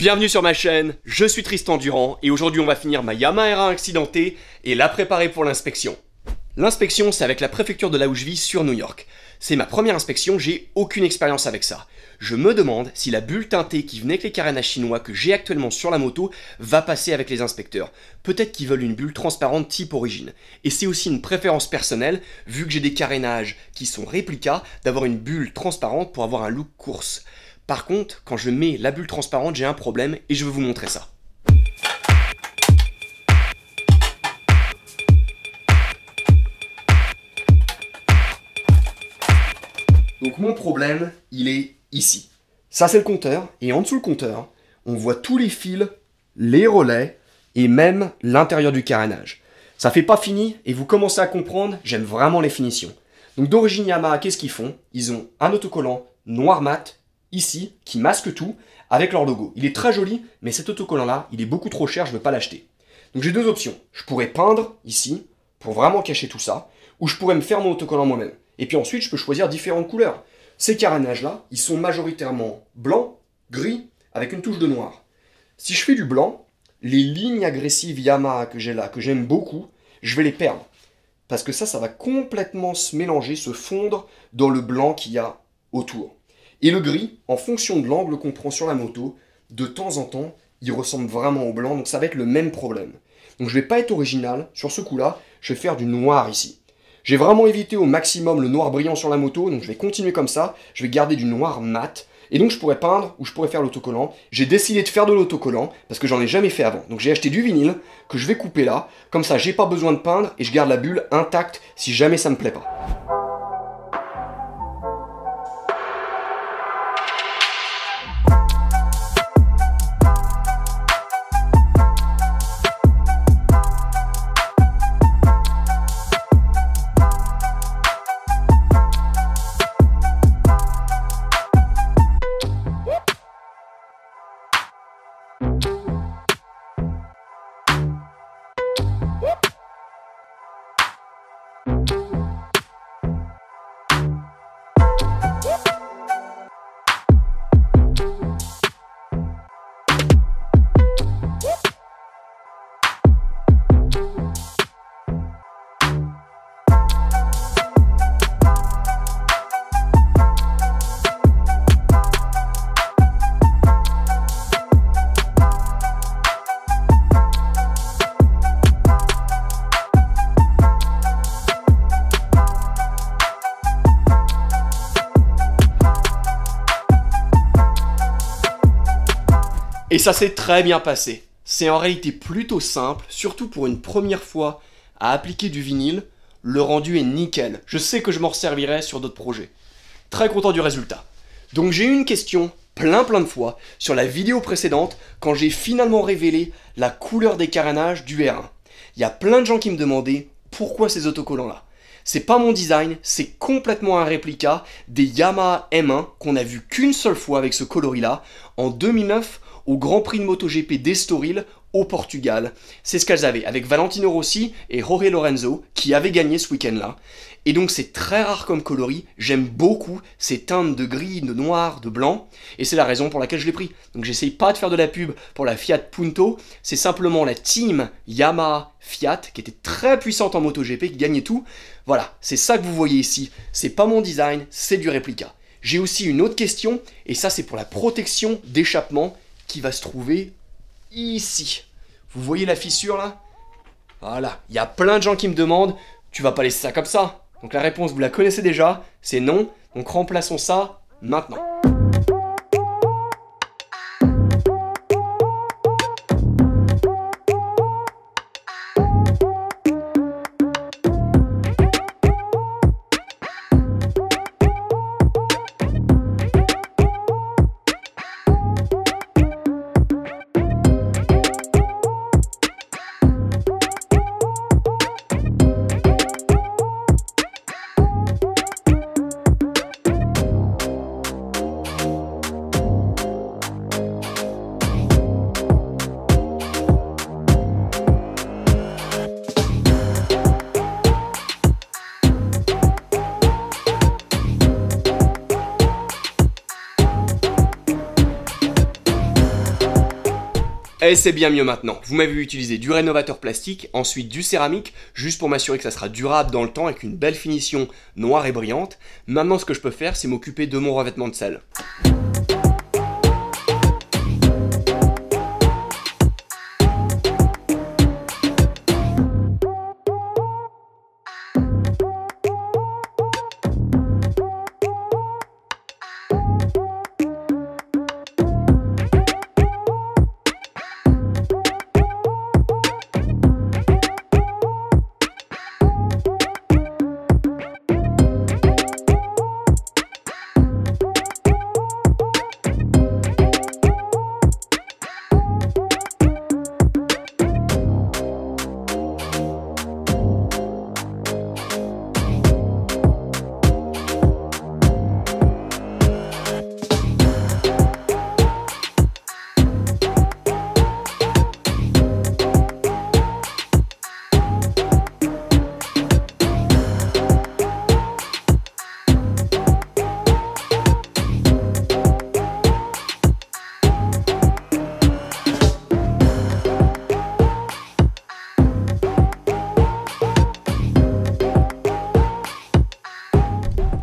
Bienvenue sur ma chaîne, je suis Tristan Durand et aujourd'hui on va finir ma Yamaha R1 accidentée et la préparer pour l'inspection. L'inspection c'est avec la préfecture de là où je vis sur New York. C'est ma première inspection, j'ai aucune expérience avec ça. Je me demande si la bulle teintée qui venait avec les carénages chinois que j'ai actuellement sur la moto va passer avec les inspecteurs. Peut-être qu'ils veulent une bulle transparente type origine. Et c'est aussi une préférence personnelle, vu que j'ai des carénages qui sont réplicas, d'avoir une bulle transparente pour avoir un look course. Par contre, quand je mets la bulle transparente, j'ai un problème et je vais vous montrer ça. Donc mon problème, il est ici. Ça c'est le compteur, et en dessous le compteur, on voit tous les fils, les relais, et même l'intérieur du carénage. Ça fait pas fini, et vous commencez à comprendre, j'aime vraiment les finitions. Donc d'origine Yamaha, qu'est-ce qu'ils font? Ils ont un autocollant noir mat, ici, qui masque tout, avec leur logo. Il est très joli, mais cet autocollant-là, il est beaucoup trop cher, je ne veux pas l'acheter. Donc j'ai deux options. Je pourrais peindre, ici, pour vraiment cacher tout ça, ou je pourrais me faire mon autocollant moi-même. Et puis ensuite, je peux choisir différentes couleurs. Ces carénages-là, ils sont majoritairement blancs, gris, avec une touche de noir. Si je fais du blanc, les lignes agressives Yamaha que j'ai là, que j'aime beaucoup, je vais les perdre. Parce que ça va complètement se mélanger, se fondre dans le blanc qu'il y a autour. Et le gris, en fonction de l'angle qu'on prend sur la moto, de temps en temps, il ressemble vraiment au blanc, donc ça va être le même problème. Donc je ne vais pas être original, sur ce coup-là, je vais faire du noir ici. J'ai vraiment évité au maximum le noir brillant sur la moto, donc je vais continuer comme ça, je vais garder du noir mat, et donc je pourrais peindre ou je pourrais faire l'autocollant. J'ai décidé de faire de l'autocollant, parce que j'en ai jamais fait avant. Donc j'ai acheté du vinyle, que je vais couper là, comme ça j'ai pas besoin de peindre, et je garde la bulle intacte si jamais ça me plaît pas. Et ça s'est très bien passé. C'est en réalité plutôt simple, surtout pour une première fois à appliquer du vinyle. Le rendu est nickel. Je sais que je m'en resservirai sur d'autres projets. Très content du résultat. Donc j'ai eu une question plein de fois sur la vidéo précédente quand j'ai finalement révélé la couleur des carénages du R1. Il y a plein de gens qui me demandaient pourquoi ces autocollants là. C'est pas mon design, c'est complètement un réplica des Yamaha M1 qu'on a vu qu'une seule fois avec ce coloris là en 2009 au Grand Prix de MotoGP d'Estoril au Portugal. C'est ce qu'elles avaient avec Valentino Rossi et Jorge Lorenzo qui avaient gagné ce week-end-là. Et donc c'est très rare comme coloris, j'aime beaucoup ces teintes de gris, de noir, de blanc, et c'est la raison pour laquelle je l'ai pris. Donc j'essaye pas de faire de la pub pour la Fiat Punto, c'est simplement la team Yamaha Fiat qui était très puissante en MotoGP, qui gagnait tout. Voilà, c'est ça que vous voyez ici, c'est pas mon design, c'est du réplica. J'ai aussi une autre question, et ça c'est pour la protection d'échappement, qui va se trouver ici. Vous voyez la fissure là? Voilà, il y a plein de gens qui me demandent, tu vas pas laisser ça comme ça? Donc la réponse, vous la connaissez déjà, c'est non. Donc remplaçons ça maintenant. Et c'est bien mieux maintenant. Vous m'avez vu utiliser du rénovateur plastique, ensuite du céramique, juste pour m'assurer que ça sera durable dans le temps avec une belle finition noire et brillante. Maintenant, ce que je peux faire, c'est m'occuper de mon revêtement de selle.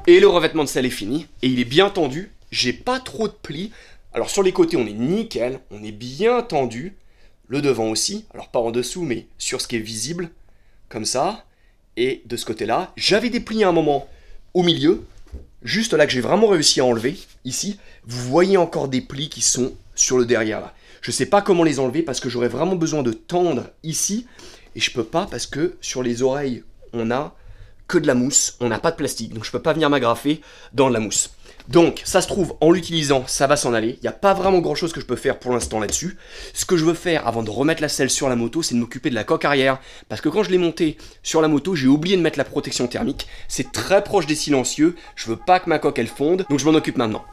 Et le revêtement de selle est fini, et il est bien tendu, j'ai pas trop de plis. Alors sur les côtés on est nickel, on est bien tendu, le devant aussi, alors pas en dessous mais sur ce qui est visible, comme ça. Et de ce côté-là, j'avais des plis à un moment au milieu, juste là que j'ai vraiment réussi à enlever, ici. Vous voyez encore des plis qui sont sur le derrière là. Je sais pas comment les enlever parce que j'aurais vraiment besoin de tendre ici, et je peux pas parce que sur les oreilles on a que de la mousse, on n'a pas de plastique, donc je peux pas venir m'agrafer dans de la mousse. Donc ça se trouve, en l'utilisant, ça va s'en aller. Il n'y a pas vraiment grand chose que je peux faire pour l'instant là-dessus. Ce que je veux faire avant de remettre la selle sur la moto, c'est de m'occuper de la coque arrière. Parce que quand je l'ai montée sur la moto, j'ai oublié de mettre la protection thermique. C'est très proche des silencieux, je veux pas que ma coque elle fonde, donc je m'en occupe maintenant.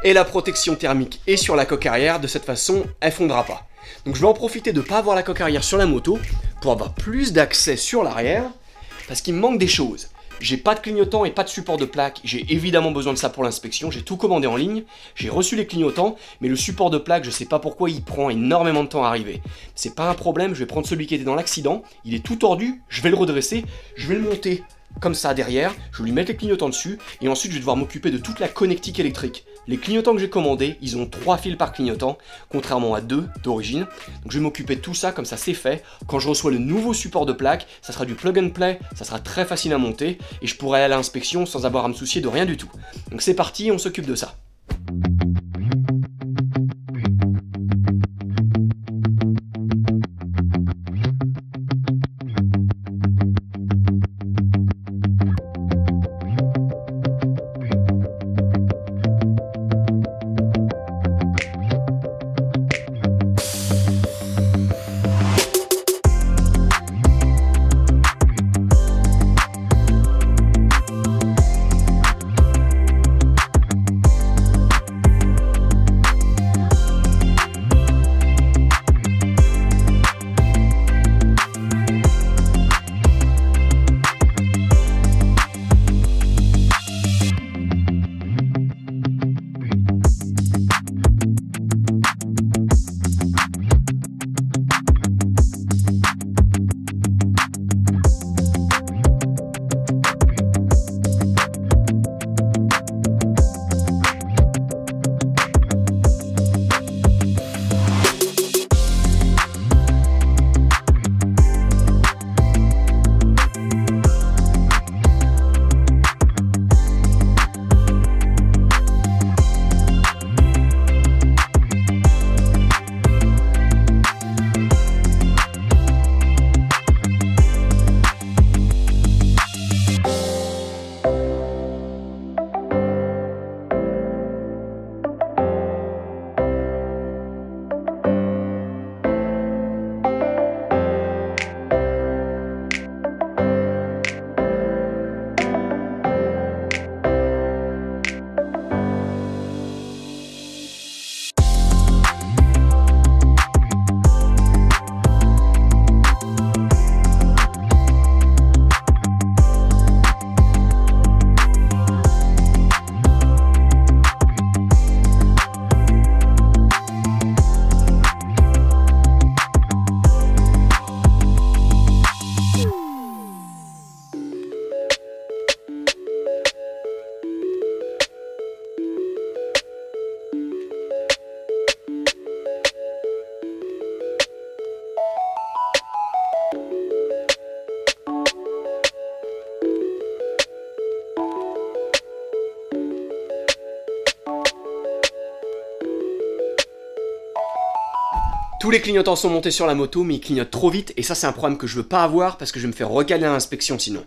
Et la protection thermique est sur la coque arrière, de cette façon, elle fondra pas. Donc je vais en profiter de ne pas avoir la coque arrière sur la moto, pour avoir plus d'accès sur l'arrière, parce qu'il me manque des choses. J'ai pas de clignotant et pas de support de plaque, j'ai évidemment besoin de ça pour l'inspection, j'ai tout commandé en ligne, j'ai reçu les clignotants, mais le support de plaque, je sais pas pourquoi il prend énormément de temps à arriver. C'est pas un problème, je vais prendre celui qui était dans l'accident, il est tout tordu, je vais le redresser, je vais le monter comme ça derrière, je vais lui mettre les clignotants dessus, et ensuite je vais devoir m'occuper de toute la connectique électrique. Les clignotants que j'ai commandés, ils ont 3 fils par clignotant, contrairement à 2 d'origine. Donc je vais m'occuper de tout ça, comme ça c'est fait. Quand je reçois le nouveau support de plaque, ça sera du plug and play, ça sera très facile à monter, et je pourrai aller à l'inspection sans avoir à me soucier de rien du tout. Donc c'est parti, on s'occupe de ça. Tous les clignotants sont montés sur la moto, mais ils clignotent trop vite, et ça c'est un problème que je veux pas avoir parce que je vais me faire recaler à l'inspection sinon.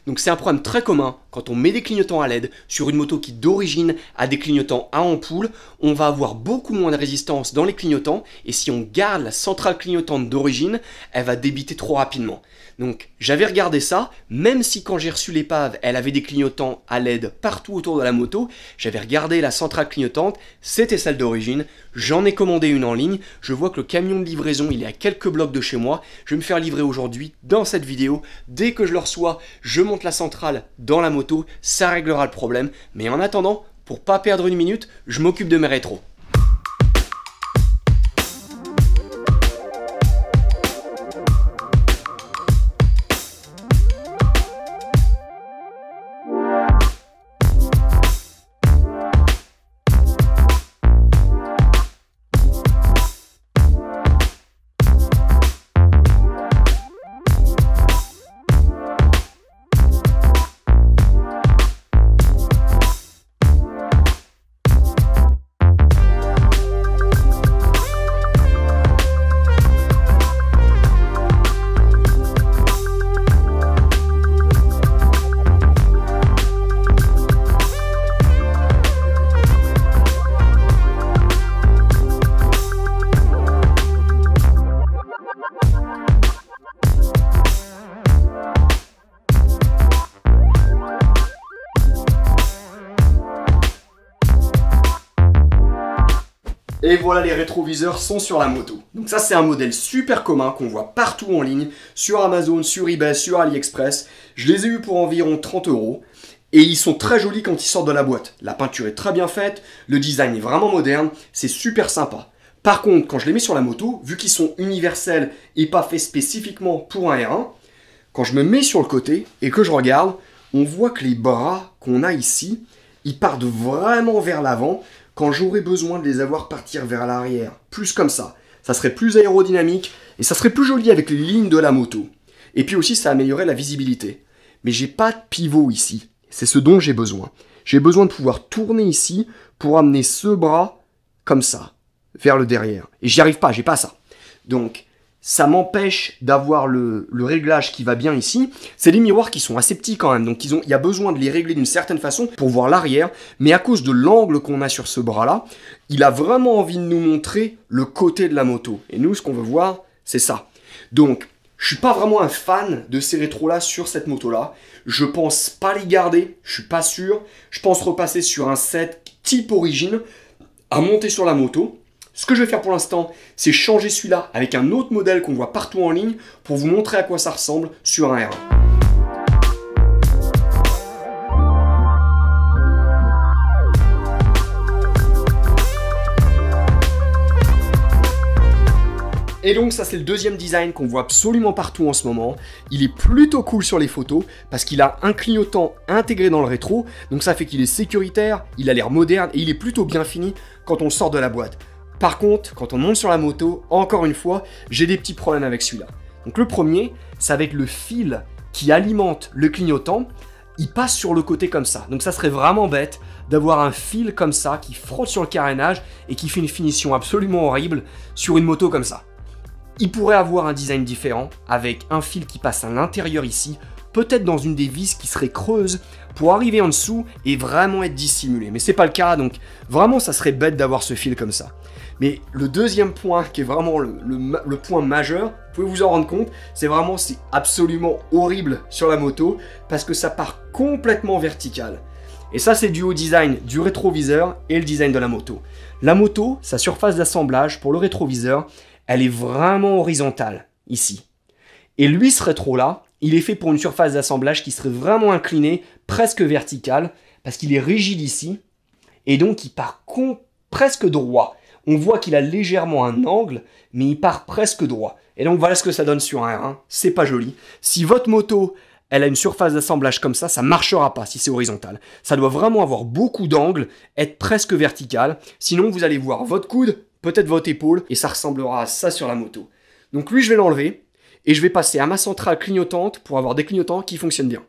Donc c'est un problème très commun quand on met des clignotants à LED sur une moto qui d'origine a des clignotants à ampoule, on va avoir beaucoup moins de résistance dans les clignotants, et si on garde la centrale clignotante d'origine, elle va débiter trop rapidement. Donc j'avais regardé ça, même si quand j'ai reçu l'épave, elle avait des clignotants à LED partout autour de la moto, j'avais regardé la centrale clignotante, c'était celle d'origine, j'en ai commandé une en ligne, je vois que le camion de livraison il est à quelques blocs de chez moi, je vais me faire livrer aujourd'hui dans cette vidéo, dès que je le reçois, je monte la centrale dans la moto, ça réglera le problème, mais en attendant, pour pas perdre une minute, je m'occupe de mes rétros. Et voilà, les rétroviseurs sont sur la moto. Donc ça c'est un modèle super commun qu'on voit partout en ligne, sur Amazon, sur eBay, sur AliExpress. Je les ai eus pour environ 30 € et ils sont très jolis quand ils sortent de la boîte. La peinture est très bien faite, le design est vraiment moderne, c'est super sympa. Par contre, quand je les mets sur la moto, vu qu'ils sont universels et pas faits spécifiquement pour un R1, quand je me mets sur le côté et que je regarde, on voit que les bras qu'on a ici, ils partent vraiment vers l'avant, quand j'aurais besoin de les avoir partir vers l'arrière, plus comme ça. Ça serait plus aérodynamique et ça serait plus joli avec les lignes de la moto. Et puis aussi, ça améliorerait la visibilité. Mais j'ai pas de pivot ici. C'est ce dont j'ai besoin. J'ai besoin de pouvoir tourner ici pour amener ce bras comme ça, vers le derrière. Et j'y arrive pas, j'ai pas ça. Donc, ça m'empêche d'avoir le réglage qui va bien ici. C'est des miroirs qui sont assez petits quand même, donc il y a besoin de les régler d'une certaine façon pour voir l'arrière, mais à cause de l'angle qu'on a sur ce bras-là, il a vraiment envie de nous montrer le côté de la moto. Et nous, ce qu'on veut voir, c'est ça. Donc, je suis pas vraiment un fan de ces rétros-là sur cette moto-là. Je pense pas les garder, je suis pas sûr. Je pense repasser sur un set type origine à monter sur la moto. Ce que je vais faire pour l'instant, c'est changer celui-là avec un autre modèle qu'on voit partout en ligne pour vous montrer à quoi ça ressemble sur un R1. Et donc ça c'est le deuxième design qu'on voit absolument partout en ce moment. Il est plutôt cool sur les photos parce qu'il a un clignotant intégré dans le rétro. Donc ça fait qu'il est sécuritaire, il a l'air moderne et il est plutôt bien fini quand on sort de la boîte. Par contre, quand on monte sur la moto, encore une fois, j'ai des petits problèmes avec celui-là. Donc le premier, c'est avec le fil qui alimente le clignotant, il passe sur le côté comme ça. Donc ça serait vraiment bête d'avoir un fil comme ça qui frotte sur le carénage et qui fait une finition absolument horrible sur une moto comme ça. Il pourrait avoir un design différent avec un fil qui passe à l'intérieur ici, peut-être dans une des vis qui serait creuse pour arriver en dessous et vraiment être dissimulé. Mais c'est pas le cas, donc vraiment ça serait bête d'avoir ce fil comme ça. Mais le deuxième point, qui est vraiment le point majeur, vous pouvez vous en rendre compte, c'est absolument horrible sur la moto parce que ça part complètement vertical. Et ça, c'est dû au design du rétroviseur et le design de la moto. La moto, sa surface d'assemblage pour le rétroviseur, elle est vraiment horizontale, ici. Et lui, ce rétro-là, il est fait pour une surface d'assemblage qui serait vraiment inclinée, presque verticale, parce qu'il est rigide ici, et donc il part presque droit. On voit qu'il a légèrement un angle, mais il part presque droit. Et donc voilà ce que ça donne sur un R1, c'est pas joli. Si votre moto, elle a une surface d'assemblage comme ça marchera pas si c'est horizontal. Ça doit vraiment avoir beaucoup d'angle, être presque vertical, sinon vous allez voir votre coude, peut-être votre épaule, et ça ressemblera à ça sur la moto. Donc lui, je vais l'enlever, et je vais passer à ma centrale clignotante pour avoir des clignotants qui fonctionnent bien.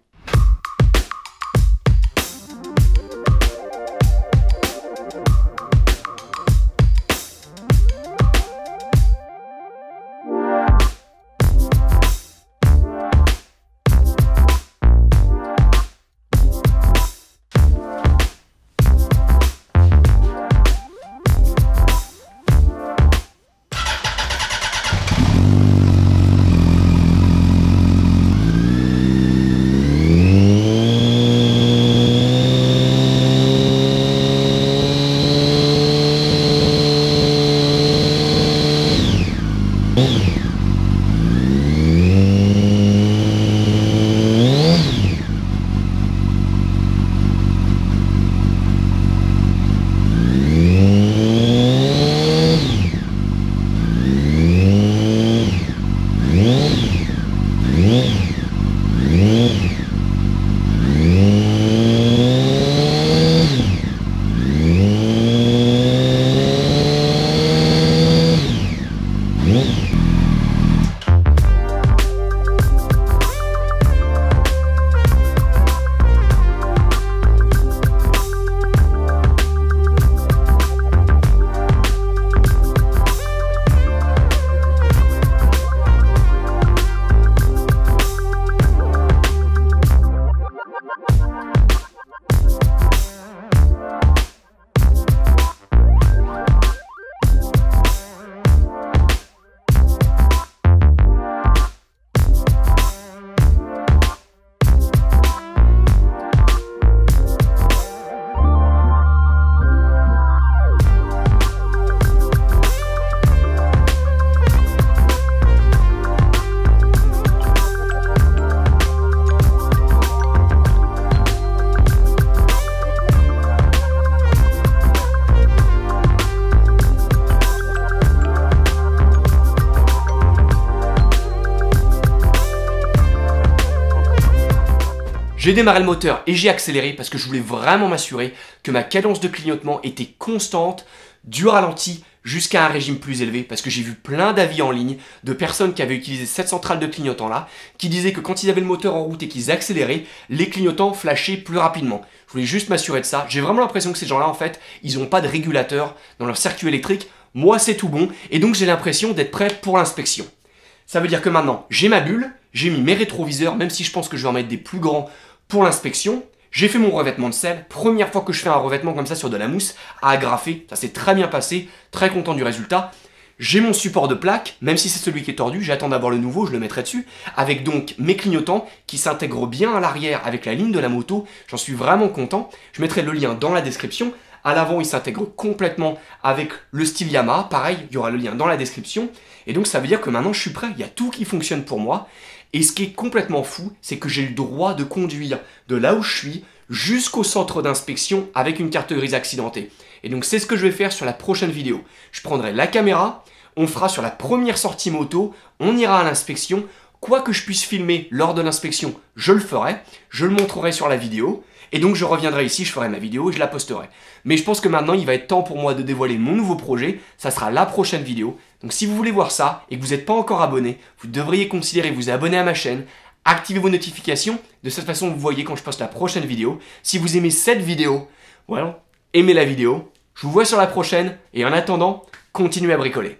J'ai démarré le moteur et j'ai accéléré parce que je voulais vraiment m'assurer que ma cadence de clignotement était constante, du ralenti jusqu'à un régime plus élevé, parce que j'ai vu plein d'avis en ligne de personnes qui avaient utilisé cette centrale de clignotant là, qui disaient que quand ils avaient le moteur en route et qu'ils accéléraient, les clignotants flashaient plus rapidement. Je voulais juste m'assurer de ça. J'ai vraiment l'impression que ces gens-là, en fait, ils n'ont pas de régulateur dans leur circuit électrique. Moi, c'est tout bon, et donc j'ai l'impression d'être prêt pour l'inspection. Ça veut dire que maintenant, j'ai ma bulle, j'ai mis mes rétroviseurs, même si je pense que je vais en mettre des plus grands pour l'inspection. J'ai fait mon revêtement de sel, première fois que je fais un revêtement comme ça sur de la mousse à agrafer, ça s'est très bien passé, très content du résultat. J'ai mon support de plaque, même si c'est celui qui est tordu, j'attends d'avoir le nouveau, je le mettrai dessus, avec donc mes clignotants qui s'intègrent bien à l'arrière avec la ligne de la moto, j'en suis vraiment content. Je mettrai le lien dans la description. À l'avant, il s'intègre complètement avec le style Yamaha, pareil, il y aura le lien dans la description. Et donc ça veut dire que maintenant je suis prêt, il y a tout qui fonctionne pour moi. Et ce qui est complètement fou, c'est que j'ai le droit de conduire de là où je suis jusqu'au centre d'inspection avec une carte grise accidentée. Et donc c'est ce que je vais faire sur la prochaine vidéo. Je prendrai la caméra, on fera sur la première sortie moto, on ira à l'inspection. Quoi que je puisse filmer lors de l'inspection, je le ferai, je le montrerai sur la vidéo. Et donc je reviendrai ici, je ferai ma vidéo et je la posterai. Mais je pense que maintenant il va être temps pour moi de dévoiler mon nouveau projet, ça sera la prochaine vidéo. Donc si vous voulez voir ça et que vous n'êtes pas encore abonné, vous devriez considérer vous abonner à ma chaîne, activez vos notifications, de cette façon vous voyez quand je poste la prochaine vidéo. Si vous aimez cette vidéo, voilà, aimez la vidéo, je vous vois sur la prochaine et en attendant, continuez à bricoler.